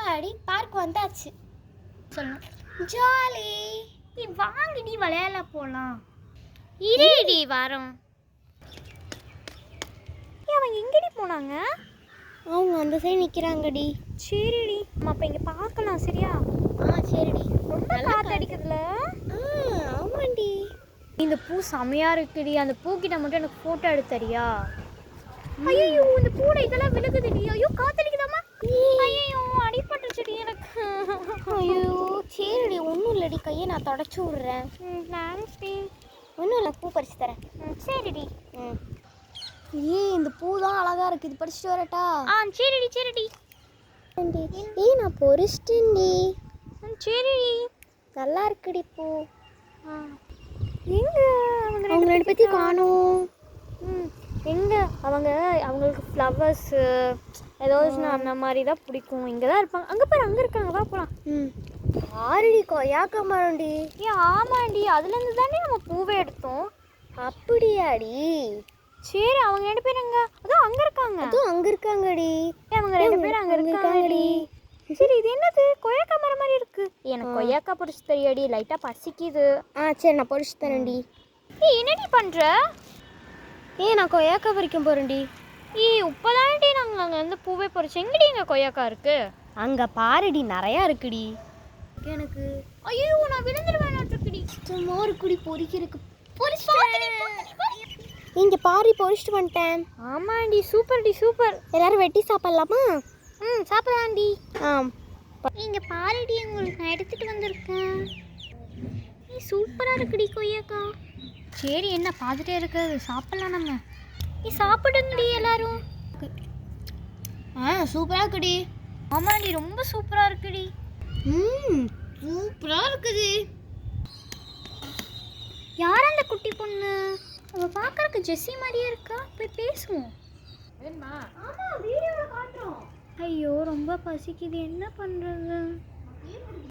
அப்பாடி பார்க் வந்தாச்சு சொல்லணும். ஜாலி. நீ வாங்கடி விளையாட போகலாம். இருடி வரோம். அவங்க எங்கடி போனாங்க? அவங்க அந்த சைடு நிற்கிறாங்கடி. சரிடி நம்ம அப்போ இங்கே பார்க்கலாம் சரியா? சரிடி. ரொம்ப காற்று அடிக்குதுல. ஆமாண்டி. இந்த பூ செமையாக இருக்குடி. அந்த பூக்கிட்ட மட்டும் எனக்கு ஃபோட்டோ எடுத்தரியா? ஐயோ இந்த பூனை இதெல்லாம் விழுகுதுடி. ஐயோ காத்தடிக்குதாமா? ஐயோ அடிபட்டுச்சுடி எனக்கு. ஐயோ சரிடி, ஒன்றும் இல்லடி, கையை நான் தொடச்சி விட்றேன். தேங்க்ஸ் டி. ஒன்றும் இல்லை, பூ பறிச்சு தரேன். சரிடி. இந்த பூ தான் அழகா இருக்கு, இது பறிச்சுட்டு வரட்டா? சரிடி சரிடி. நான் பொறிச்சிட்டேன்டி. சரிடி நல்லா இருக்குடி பூ. எங்க அவங்க ரெண்டு பற்றி காணும். எங்கே அவங்களுக்கு ஃப்ளவர்ஸு ஏதாவது அந்த மாதிரி தான் பிடிக்கும். இங்கே தான் இருப்பாங்க. அங்கே பாரு, அங்கே இருக்காங்க, வா போகலாம். ஆல்ரெடி கொய்யாக்கா மரம்டி. ஆமாண்டி, அதுலேருந்து தானே நம்ம பூவை எடுத்தோம். அப்படியாடி? சரி அவங்க ரெண்டு பேரும் எங்க? அதுவும் அங்கே இருக்காங்க. அதுவும் அங்கே இருக்காங்கடி. அவங்க ரெண்டு பேரும் அங்கே இருக்காங்கடி. சரி இது என்னது? கொய்யாக்கா மரம் மாதிரி இருக்கு. எனக்கு கொய்யாக்கா பொரிச்சு தெரியாடி, லைட்டாக பசிக்குது. சரி நான் பொரிச்சு தரேன்டி. என்னடி பண்ணுற? நான் கொய்யாக்கா பறிக்க போகிறேன்டி. இப்போதானடி நாங்கள் அங்கே வந்து பூவே பொரிச்சு. எங்கடி இங்கே கொய்யாக்கா இருக்கு? அங்கே பாருடி, நிறையா இருக்குடி. எனக்கு ஐயோ நான் விழுந்துருவேன் இருக்குடி. சும்மா ஒரு குடி பொரிக்கிறதுக்கு இங்கே பாரி பொரிச்சிட்டு வந்துட்டேன். ஆமாண்டி, சூப்பர்டி சூப்பர். எல்லாரும் வெட்டி சாப்பிட்லாமா? சாப்பிடலாண்டி. இங்கே பாருடி, உங்களுக்கு நான் எடுத்துகிட்டு வந்திருக்கேன். சூப்பராக இருக்குடி கொய்யாக்கா. சரி என்ன பார்த்துட்டே இருக்கிறது, சாப்பிட்லாம் நம்ம. சாப்பிடுங்கடி எல்லாரும். சூப்பராக இருக்குடி. ஆமாண்டி ரொம்ப சூப்பராக இருக்குடி. சூப்பராக இருக்குது. யார் அந்த குட்டி பொண்ணு? அவள் பார்க்கறதுக்கு ஜெஸ்ஸி மாதிரியே இருக்கா. போய் பேசுவோம். ஐயோ ரொம்ப பசிக்குது, என்ன பண்ணுறது?